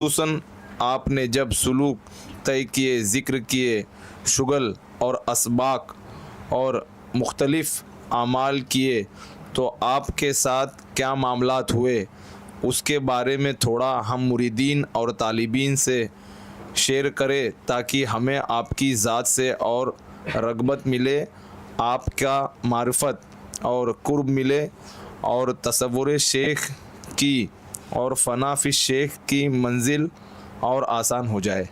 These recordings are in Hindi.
खुसूसन आपने जब सुलूक तय किए, ज़िक्र किए, शुगल और असबाक और मुख्तलिफ़ आमाल किए, तो आपके साथ क्या मामलात हुए उसके बारे में थोड़ा हम मुरीदीन और तालिबीन से शेयर करें, ताकि हमें आपकी ज़ात से और रग़बत मिले, आपका मारिफत और कुर्ब मिले, और तसव्वुर शेख की और फ़ना फ़ी शेख की मंजिल और आसान हो जाए।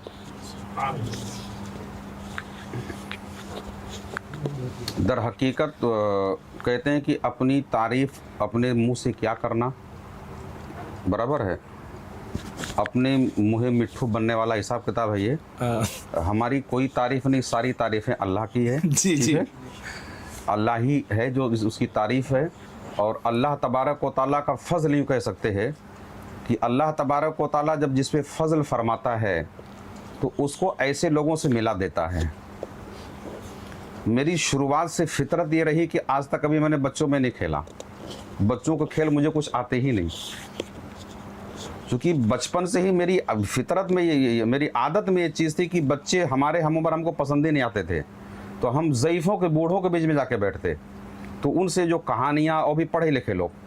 दर हकीकत कहते हैं कि अपनी तारीफ़ अपने मुंह से क्या करना बराबर है, अपने मुँह मिट्ठू बनने वाला हिसाब किताब है ये। हमारी कोई तारीफ़ नहीं, सारी तारीफ़ें अल्लाह की है। जी ठीक जी। है? अल्लाह ही है जो उसकी तारीफ़ है, और अल्लाह तबारक व तआला का फ़ज़ल यूँ कह सकते हैं कि अल्लाह तबारक व तआला जब जिस पे फ़ज़ल फरमाता है तो उसको ऐसे लोगों से मिला देता है। मेरी शुरुआत से फितरत ये रही कि आज तक कभी मैंने बच्चों में नहीं खेला, बच्चों को खेल मुझे कुछ आते ही नहीं, क्योंकि बचपन से ही मेरी फितरत में ये मेरी आदत में ये चीज़ थी कि बच्चे हमारे हम उम्र हमको पसंद ही नहीं आते थे, तो हम ज़ईफ़ों के बूढ़ों के बीच में जाके बैठते, तो उनसे जो कहानियाँ, और भी पढ़े लिखे लोग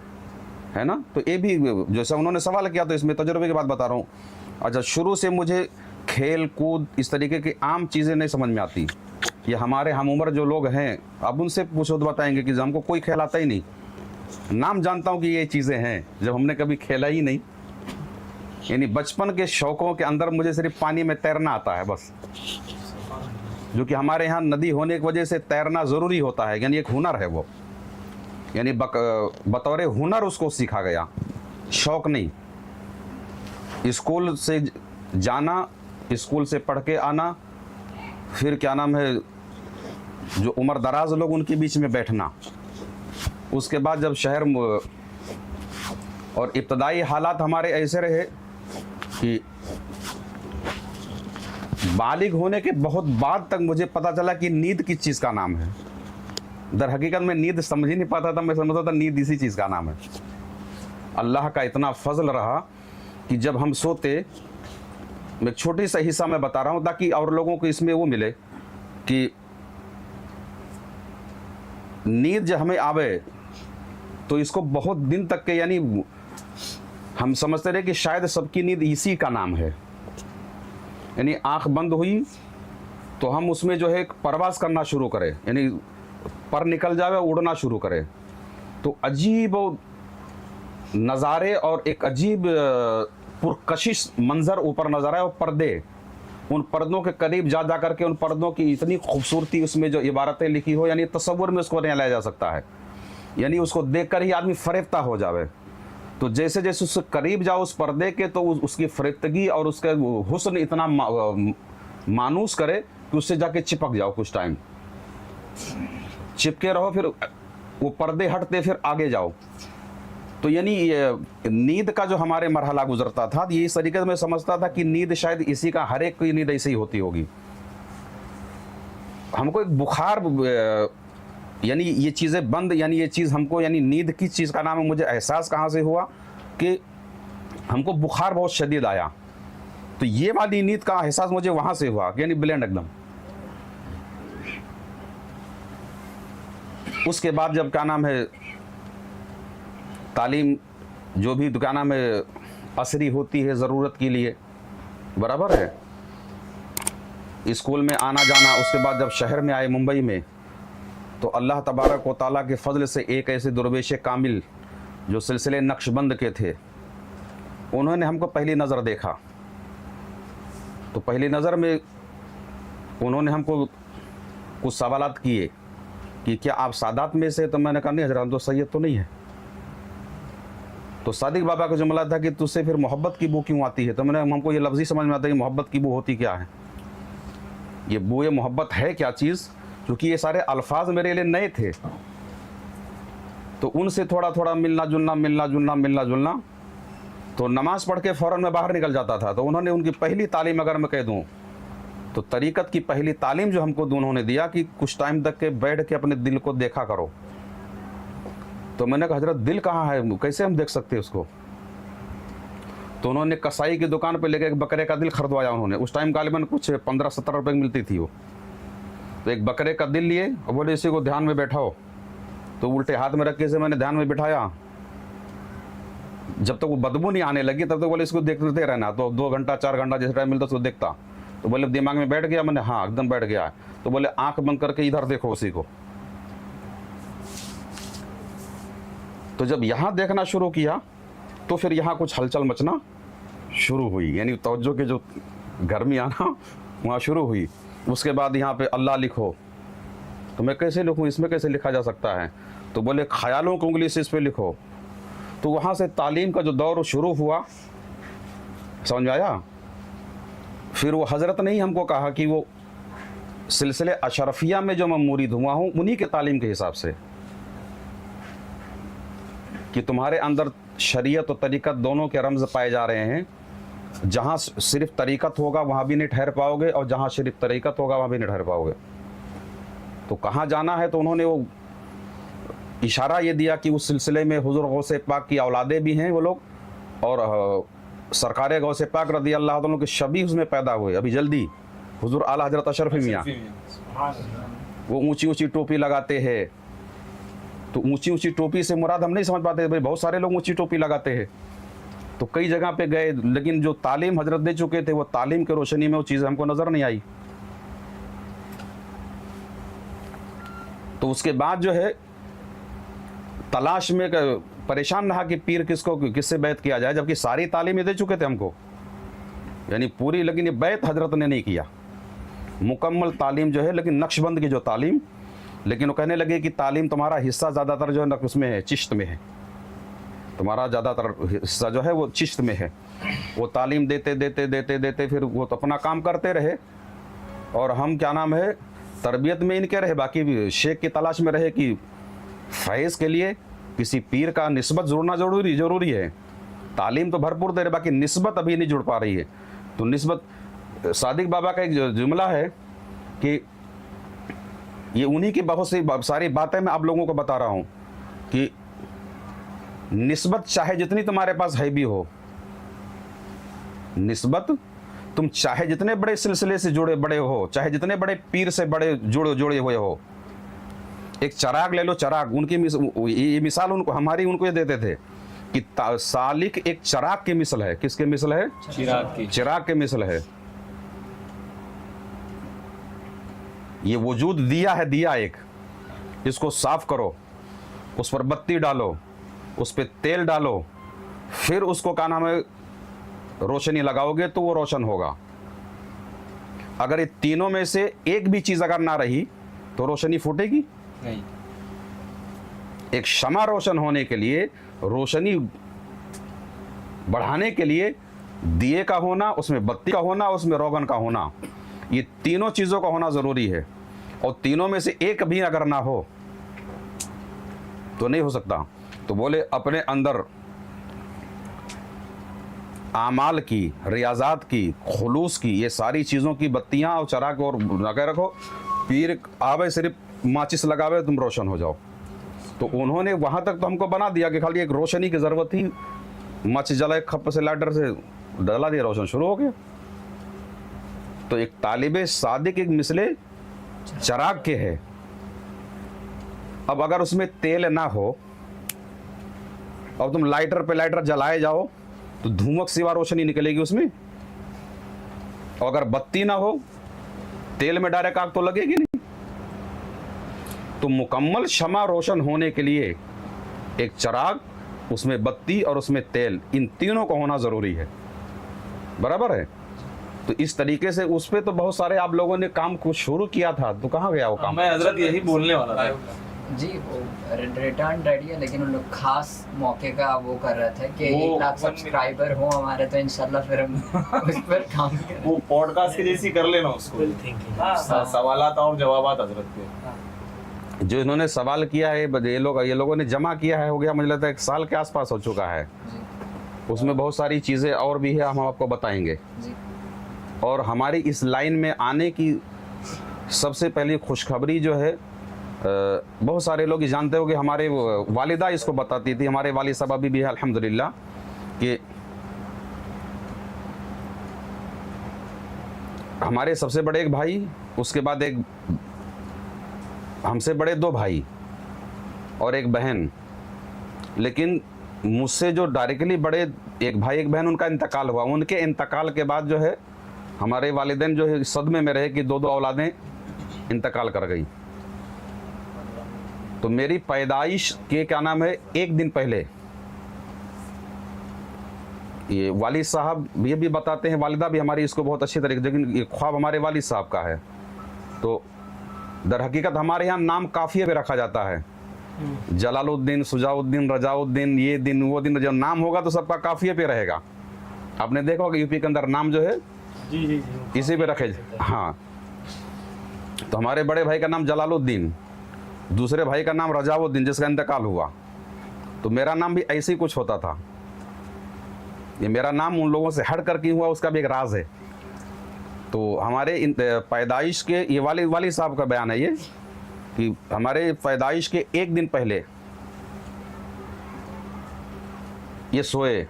है ना, तो ये भी जैसे उन्होंने सवाल किया तो इसमें तजुर्बे की बात बता रहा हूँ। अच्छा, शुरू से मुझे खेल कूद इस तरीके की आम चीज़ें नहीं समझ में आती। ये हमारे हम उम्र जो लोग हैं, अब उनसे पूछो तो बताएंगे कि हमको कोई खेल आता ही नहीं, नाम जानता हूँ कि ये चीज़ें हैं जब हमने कभी खेला ही नहीं। यानी बचपन के शौक़ों के अंदर मुझे सिर्फ पानी में तैरना आता है बस, जो कि हमारे यहाँ नदी होने की वजह से तैरना ज़रूरी होता है, यानी एक हुनर है वो, यानी बतौर हुनर उसको सीखा गया, शौक़ नहीं। स्कूल से जाना, स्कूल से पढ़ के आना, फिर क्या नाम है जो उम्र दराज लोग उनके बीच में बैठना, उसके बाद जब शहर और इब्तदाई हालात हमारे ऐसे रहे कि बालिग होने के बहुत बाद तक मुझे पता चला कि नींद किस चीज़ का नाम है। दर हकीकत में नींद समझ ही नहीं पाता था, मैं समझता था नींद इसी चीज़ का नाम है। अल्लाह का इतना फजल रहा कि जब हम सोते, एक छोटी सा हिस्सा मैं बता रहा हूँ ताकि और लोगों को इसमें वो मिले कि नींद जब हमें आवे तो इसको बहुत दिन तक के, यानी हम समझते रहे कि शायद सबकी नींद इसी का नाम है, यानी आँख बंद हुई तो हम उसमें जो है परवास करना शुरू करें, यानी पर निकल जावे, उड़ना शुरू करे, तो अजीब नज़ारे और एक अजीब पुरकशिश मंज़र ऊपर नज़र आए, और पर्दे, उन पर्दों के करीब जा जा करके उन पर्दों की इतनी खूबसूरती, उसमें जो इबारतें लिखी हो, यानी तसव्वुर में उसको नहीं लाया जा सकता है, यानी उसको देखकर ही आदमी फरेफ्ता हो जावे। तो जैसे जैसे उससे करीब जाओ उस पर्दे के, तो उसकी फरेफ्तगी और उसका हुस्न इतना मानूस करे कि उससे जाके चिपक जाओ, कुछ टाइम चिपके रहो, फिर वो पर्दे हटते फिर आगे जाओ। तो यानी नींद का जो हमारे मरहला गुजरता था, ये इस तरीके से मैं समझता था कि नींद शायद इसी का, हर एक की नींद ऐसी ही होती होगी। हमको एक बुखार, यानी ये चीज़ें बंद, यानी ये चीज़ हमको, यानी नींद किस चीज़ का नाम है, मुझे एहसास कहाँ से हुआ कि हमको बुखार बहुत शदीद आया, तो ये वाली नींद का एहसास मुझे वहाँ से हुआ, यानी ब्लेंड एकदम। उसके बाद जब क्या नाम है तालीम, जो भी क्या नाम है असरी होती है ज़रूरत के लिए, बराबर है, स्कूल में आना जाना, उसके बाद जब शहर में आए मुंबई में, तो अल्लाह तबारक व तआला के फ़ज़ल से एक ऐसे दुर्वेश कामिल जो सिलसिले नक्शबंद के थे, उन्होंने हमको पहली नज़र देखा। तो पहली नज़र में उन्होंने हमको कुछ सवालात किए कि क्या आप सादात में से? तो मैंने कहा नहीं हज़रत, तो सैयद तो नहीं है। तो सादिक बाबा का जुमला था कि तुझसे फिर मोहब्बत की बू क्यों आती है? तो मैंने, हमको ये लफ्ज़ ही समझ में आता है कि मोहब्बत की बू होती क्या है, ये बूए मोहब्बत है क्या चीज़, क्योंकि ये सारे अल्फाज मेरे लिए नए थे। तो उनसे थोड़ा थोड़ा मिलना जुलना, तो नमाज़ पढ़ के फ़ौरन मैं बाहर निकल जाता था। तो उन्होंने उनकी पहली तालीम अगर मैं कह दूँ तो तरीक़त की पहली तालीम जो हमको उन्होंने दिया कि कुछ टाइम तक के बैठ के अपने दिल को देखा करो। तो मैंने कहा हज़रत दिल कहाँ है, कैसे हम देख सकते हैं उसको? तो उन्होंने कसाई की दुकान पे लेके एक बकरे का दिल खरीदवाया उन्होंने। उस टाइम गालिबन कुछ 15-17 रुपए की मिलती थी वो। तो एक बकरे का दिल लिए और बोले इसी को ध्यान में बैठाओ। तो उल्टे हाथ में रख के इसे मैंने ध्यान में बिठाया। जब तक वो बदबू नहीं आने लगी तब तक बोले इसको देखते रहना। तो 2 घंटा 4 घंटा जैसे टाइम मिलता उसको देखता। तो बोले दिमाग में बैठ गया? मैंने हाँ एकदम बैठ गया। तो बोले आंख बंद करके इधर देखो उसी को। तो जब यहाँ देखना शुरू किया तो फिर यहाँ कुछ हलचल मचना शुरू हुई, यानी तवज्जो के जो गर्मी आना वहाँ शुरू हुई। उसके बाद यहाँ पे अल्लाह लिखो। तो मैं कैसे लिखूँ, इसमें कैसे लिखा जा सकता है? तो बोले ख्यालों की उंगली से इस पे लिखो। तो वहाँ से तालीम का जो दौर शुरू हुआ, समझ में आया? फिर वो हज़रत ने ही हमको कहा कि वो सिलसिले अशरफिया में जो मैं मुरीद हुआ हूँ उन्हीं के तालीम के हिसाब से, कि तुम्हारे अंदर शरीयत और तरीक़त दोनों के रमज़ पाए जा रहे हैं। जहाँ सिर्फ तरीक़त होगा वहाँ भी नहीं ठहर पाओगे, और जहाँ सिर्फ तरीक़त होगा वहाँ भी नहीं ठहर पाओगे। तो कहाँ जाना है? तो उन्होंने वो इशारा ये दिया कि उस सिलसिले में हुज़ूर गौसे पाक की औलादे भी हैं वो लोग, और सरकार गौसे पाक रज़ी अल्लाह तआला के शबी उसमें पैदा हुए अभी जल्दी, हुज़ूर आला हज़रत अशरफ मियाँ। वो ऊंची ऊंची टोपी लगाते हैं। तो ऊंची ऊंची टोपी से मुराद हम नहीं समझ पाते भाई, बहुत सारे लोग ऊंची टोपी लगाते हैं। तो कई जगह पे गए, लेकिन जो तालीम हजरत दे चुके थे वो तालीम के रोशनी में वो चीज़ हमको नज़र नहीं आई। तो उसके बाद जो है तलाश में परेशान रहा कि पीर किससे बैत किया जाए, जबकि सारी तालीम ये दे चुके थे हमको, यानी पूरी। लेकिन ये बैत हजरत ने नहीं किया, मुकम्मल तालीम जो है, लेकिन नक्शबंद की जो तालीम। लेकिन वो कहने लगे कि तालीम तुम्हारा हिस्सा ज़्यादातर जो है उसमें है, चिश्त में है। तुम्हारा ज़्यादातर हिस्सा जो है वो चिश्त में है। वो तालीम देते देते देते देते फिर वो तो अपना काम करते रहे, और हम क्या नाम है तरबियत में इनके रहे, बाकी शेख की तलाश में रहे कि फैज़ के लिए किसी पीर का निस्बत जुड़ना ज़रूरी है। तालीम तो भरपूर दे रहे, बाकी निस्बत अभी नहीं जुड़ पा रही है। तो निस्बत, सादिक बाबा का एक जुमला है कि ये उन्हीं की बहुत सी सारी बातें मैं आप लोगों को बता रहा हूँ कि निस्बत चाहे जितनी तुम्हारे पास है भी हो, निस्बत तुम चाहे जितने बड़े सिलसिले से जुड़े बड़े हो, चाहे जितने बड़े पीर से बड़े जुड़े हुए हो। एक चिराग ले लो, चिराग उनकी ये मिसाल उनको हमारी उनको ये देते थे कि सालिक एक चिराग की मिसल है। किसके मिसल है? चिराग के मिसल है। ये वजूद दिया है, दिया एक, इसको साफ करो, उस पर बत्ती डालो, उस पर तेल डालो, फिर उसको क्या नाम है रोशनी लगाओगे तो वो रोशन होगा। अगर ये तीनों में से एक भी चीज अगर ना रही तो रोशनी फूटेगी नहीं। एक शमा रोशन होने के लिए, रोशनी बढ़ाने के लिए दिए का होना, उसमें बत्ती का होना, उसमें रोगन का होना, ये तीनों चीज़ों का होना ज़रूरी है। और तीनों में से एक भी अगर ना हो तो नहीं हो सकता। तो बोले अपने अंदर आमाल की, रियाजात की, खुलूस की, ये सारी चीज़ों की बत्तियाँ और चराग और लगा रखो। पीर आवे सिर्फ माचिस लगावे तुम रोशन हो जाओ। तो उन्होंने वहाँ तक तो हमको बना दिया कि खाली एक रोशनी की ज़रूरत थी, माचिस जलाए, खप से लाइटर से डला दिया, रोशन शुरू हो गया। तो एक तालिबे सादिक एक मिसले चराग के है। अब अगर उसमें तेल ना हो और तुम लाइटर पे लाइटर जलाए जाओ तो धूमक सिवा रोशनी निकलेगी उसमें। और अगर बत्ती ना हो, तेल में डायरेक्ट आग तो लगेगी नहीं। तो मुकम्मल शमा रोशन होने के लिए एक चिराग, उसमें बत्ती और उसमें तेल, इन तीनों का होना ज़रूरी है। बराबर है? तो इस तरीके से उस पर तो बहुत सारे आप लोगों ने काम को शुरू किया था। तो कहाँ गया वो काम? मैं हजरत यही बोलने वाला था जी। वो रिटर्न रेडी है, लेकिन उन लोग खास मौके का वो कर रहे थे कि 1 लाख सब्सक्राइबर हो हमारे, तो इंशाल्लाह फिर हम उस पर काम करें। वो पॉडकास्ट की जैसी कर लेना उसको, सवालात और जवाबात हजरत के। जो इन्होंने सवाल किया है ये लोगों ने जमा किया है, हो गया मुझे लगता है 1 साल के आसपास हो चुका है। उसमें बहुत सारी चीज़ें और भी है, हम आपको बताएंगे। और हमारी इस लाइन में आने की सबसे पहली खुशखबरी जो है, बहुत सारे लोग जानते हो कि हमारे वालिदा इसको बताती थी, हमारे वालिद साहब अभी भी है अल्हम्दुलिल्लाह, कि हमारे सबसे बड़े एक भाई, उसके बाद एक हमसे बड़े 2 भाई और एक बहन। लेकिन मुझसे जो डायरेक्टली बड़े एक भाई एक बहन, उनका इंतकाल हुआ। उनके इंतकाल के बाद जो है हमारे वालिदैन जो है सदमे में रहे कि 2 औलादें इंतकाल कर गई। तो मेरी पैदाइश के क्या नाम है, 1 दिन पहले ये वालिद साहब ये भी बताते हैं, वालिदा भी हमारी इसको बहुत अच्छी तरीके, लेकिन ये ख्वाब हमारे वालिद साहब का है। तो दर हकीकत हमारे यहाँ नाम काफिये पे रखा जाता है, जलालुद्दीन, सुजाउद्दीन, रजाउद्दीन, ये दिन वो दिन, जब नाम होगा तो सबका काफिये पे रहेगा। आपने देखा होगा यूपी के अंदर नाम जो है जी इसी पे रखे। हाँ, तो हमारे बड़े भाई का नाम जलालुद्दीन, दूसरे भाई का नाम रजाउद्दीन, जिसका इंतकाल हुआ। तो मेरा नाम भी ऐसे ही कुछ होता था। ये मेरा नाम उन लोगों से हट कर क्यों हुआ, उसका भी एक राज है। तो हमारे पैदाइश के ये वाली साहब का बयान है ये, कि हमारे पैदाइश के 1 दिन पहले ये सोए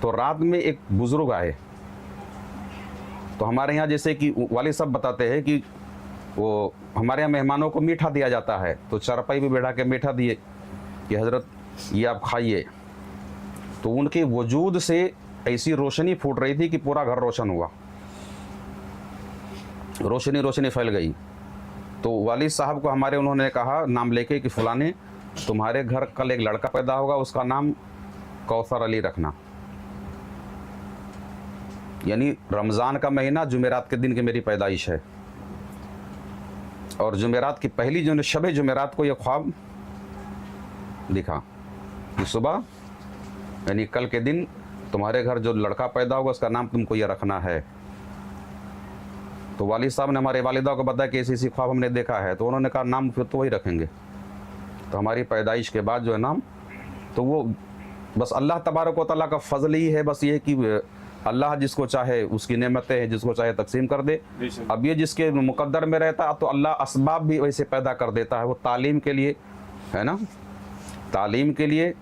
तो रात में एक बुजुर्ग आए। तो हमारे यहाँ जैसे कि वाली साहब बताते हैं कि वो हमारे यहाँ मेहमानों को मीठा दिया जाता है, तो चारपाई भी बैठा के मीठा दिए कि हजरत ये आप खाइए। तो उनके वजूद से ऐसी रोशनी फूट रही थी कि पूरा घर रोशन हुआ, रोशनी फैल गई। तो वालिद साहब को हमारे उन्होंने कहा नाम लेके कि फलाने तुम्हारे घर कल एक लड़का पैदा होगा, उसका नाम कौसर अली रखना। यानी रमज़ान का महीना जुमेरात के दिन की मेरी पैदाइश है, और जुमेरात की पहली जो शब जुमेरात को यह ख्वाब दिखा कि सुबह यानी कल के दिन तुम्हारे घर जो लड़का पैदा होगा उसका नाम तुमको यह रखना है। तो वालिद साहब ने हमारे वालिदा को बताया कि ऐसी ख्वाब हमने देखा है। तो उन्होंने कहा नाम फिर तो वही रखेंगे। तो हमारी पैदाइश के बाद जो है नाम, तो वो बस अल्लाह तबारक व तआला का फजल ही है। बस ये कि अल्लाह जिसको चाहे उसकी नेमतें हैं, जिसको चाहे तकसीम कर दे। अब ये जिसके मुकद्दर में रहता है तो अल्लाह असबाब भी वैसे पैदा कर देता है। वो तालीम के लिए है ना, तालीम के लिए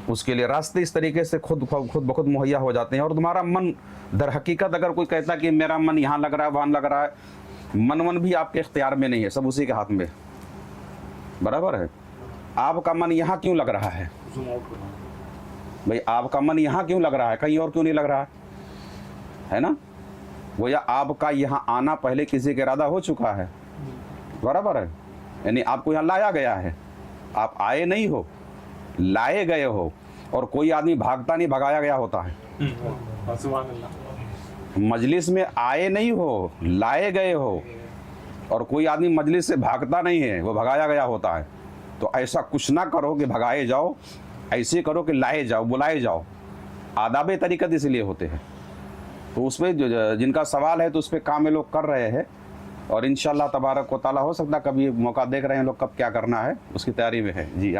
उसके लिए रास्ते इस तरीके से खुद ब खुद मुहैया हो जाते हैं। और तुम्हारा मन दर हकीकत अगर कोई कहता है कि मेरा मन यहाँ लग रहा है वहाँ लग रहा है, मन भी आपके इख्तियार में नहीं है, सब उसी के हाथ में। बराबर है। आपका मन यहाँ क्यों लग रहा है भाई, आपका मन यहाँ क्यों लग रहा है, कहीं और क्यों नहीं लग रहा है ना। वो या आपका यहाँ आना पहले किसी का इरादा हो चुका है, बराबर है। यानी आपको यहाँ लाया गया है, आप आए नहीं हो, लाए गए हो। और कोई आदमी भागता नहीं, भगाया गया होता है। मजलिस में आए नहीं हो, लाए गए हो। और कोई आदमी मजलिस से भागता नहीं है, वो भगाया गया होता है। तो ऐसा कुछ ना करो कि भगाए जाओ, ऐसे करो कि लाए जाओ, बुलाए जाओ। आदाब तरीक़त इसलिए होते हैं। तो उस पर जिनका सवाल है तो उस पर काम ये लोग कर रहे हैं। और इंशाअल्लाह तबारक व तआला हो सकता कभी मौका देख रहे हैं लोग, कब क्या करना है उसकी तैयारी में है जी।